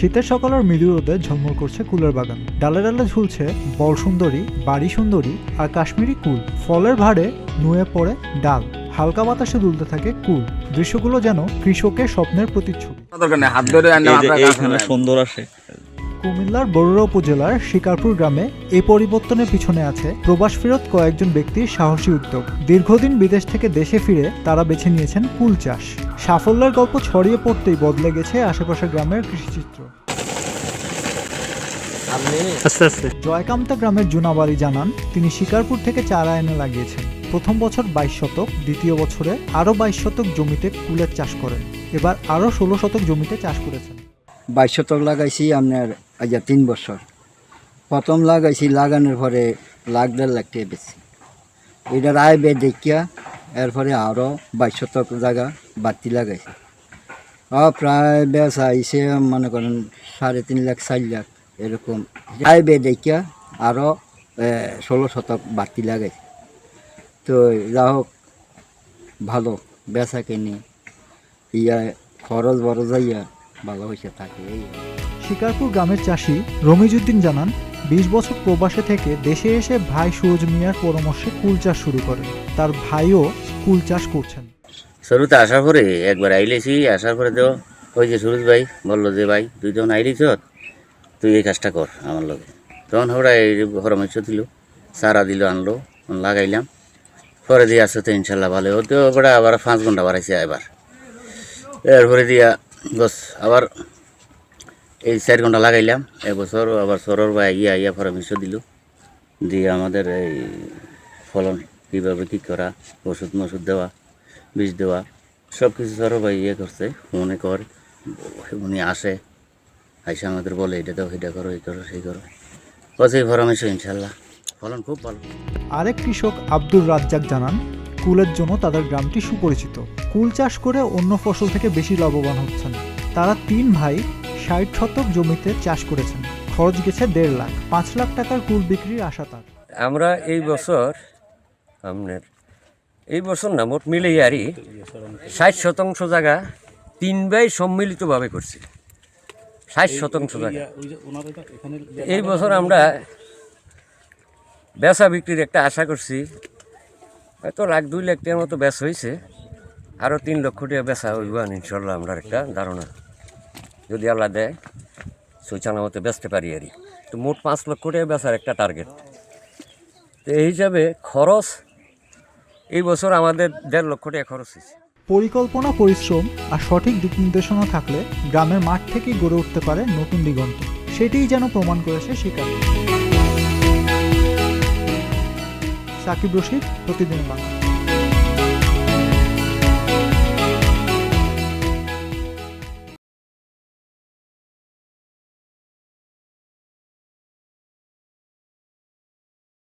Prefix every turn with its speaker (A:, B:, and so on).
A: শীতের সকালের মৃদু রোদে ঝলমল করছে কুলের বাগান। ডালে ডালে ঝুলছে বল সুন্দরী, বাড়ি সুন্দরী আর কাশ্মীরি কুল। ফলের ভাড়ে নুয়ে পড়ে ডাল, হালকা বাতাসে দুলতে থাকে কুল। দৃশ্যগুলো যেন কৃষকের স্বপ্নের প্রতিচ্ছবি।
B: সুন্দর আসে।
A: কুমিল্লার বরুড়া উপজেলার শিকারপুর গ্রামে এই পরিবর্তনের পিছনে আছে প্রবাস ফেরত কয়েকজন ব্যক্তির সাহসী উদ্যোগ। দীর্ঘদিন বিদেশ থেকে দেশে ফিরে তারা বেছে নিয়েছেন কুল চাষ। সাফল্যের গল্প ছড়িয়ে পড়তেই বদলে গেছে আশেপাশের গ্রামের কৃষিচিত্র। জয়কামতা গ্রামের জুনাবাড়ি জানান, তিনি শিকারপুর থেকে চারা এনে লাগিয়েছেন। প্রথম বছর 22 শতক, দ্বিতীয় বছরে আরও 22 শতক জমিতে কুলের চাষ করেন। এবার আরও 16 শতক জমিতে চাষ করেছেন।
C: 22 শতক লাগাইছি আপনার আজ 3 বছর। প্রথম লাগাইছি, লাগানোর পরে লাখ 1.5 লাখ টাকা বেশি এটার আয় বে দেখিয়া এরপরে আরও 22 শতক জায়গা বাড়তি লাগাইছি। প্রায় বেশ আইসে মনে করেন 3.5 লাখ 4 লাখ এরকম আয় বে দেখিয়া আরও 16 শতক বাড়তি লাগাইছি। তো যা হোক ভালো বেচা কিনি ইয়া খরচ বড় যাইয়া ভালো হয়েছে থাকে।
A: শিকারপুর গ্রামের চাষি রমিজউদ্দিন জানান, 20 বছর প্রবাসে থেকে দেশে এসে ভাই সুরজ মিয়ার পরামর্শে কুল চাষ শুরু করেন। তার ভাইও কুল চাষ করছেন।
D: শুরুতে আসার পরে একবার আইলেছি, আসার পরে তো ওই যে সুরজ ভাই বললো যে ভাই তুই যখন আইলিছ তুই এই কাজটা কর আমার লগে। তখন ওরা এই পরামর্শ দিল, চারা দিল, আনলো, লাগাইলাম। পরে দিয়ে আসছে তো ইনশাল্লাহ ভালো। ওতে ওরা আবার 5 ঘন্টা বাড়াইছে এবার। এরপরে দিয়া বস আবার এই 4 ঘন্টা লাগাইলাম। এবছর আবার সরর বা ইয়া পরামর্শ দিল, দিয়ে আমাদের এই ফলন কীভাবে কী করা, ওষুধ মষুধ দেওয়া, বীজ দেওয়া সব কিছু সরর ভাই করছে। মনে কর উনি আসে, আইসা আমাদের বলে এটা দাও, এটা করো, এই করো, সেই করো। বস এই পরামর্শ ইনশাল্লাহ ফলন খুব ভালো।
A: আরেক কৃষক আব্দুর রাজ্জাক জানান, কুলের জন্য তাদের গ্রামটি সুপরিচিত। কুল চাষ করে অন্য ফসল থেকে বেশি লাভবান হচ্ছেন। তারা 3 ভাই 60 শতক জমিতে চাষ করেছেন। খরচ গেছে 1.5 লাখ। 5 লাখ টাকার কুল বিক্রির আশা তার।
E: আমরা এই বছর না মোট মিলেই আরই 60 শতাংশ জায়গা 3 ভাই সম্মিলিতভাবে করছি। 60 শতাংশ জায়গা এই বছর আমরা বেচা বিক্রির একটা আশা করছি। হয়তো 1-2 লাখ টাকার মতো বেচা হয়েছে। আরও 3 লক্ষ টাকা বেচা হইব ইনশাল্লাহ। আমরা একটা ধারণা, যদি আল্লাহ দেয় সুচানা মতো বেচতে পারি আরই। তো মোট 5 লক্ষ টাকা বেচার একটা টার্গেট। তো এই হিসাবে খরচ এই বছর আমাদের 1.5 লক্ষ টাকা খরচ হয়েছে।
A: পরিকল্পনা, পরিশ্রম আর সঠিক দিক নির্দেশনা থাকলে গ্রামের মাঠ থেকেই গড়ে উঠতে পারে নতুন দিগন্ত। সেটিই যেন প্রমাণ করেছে শিকারপুর। সাকিব রশিদ, প্রতিদিন বাংলা।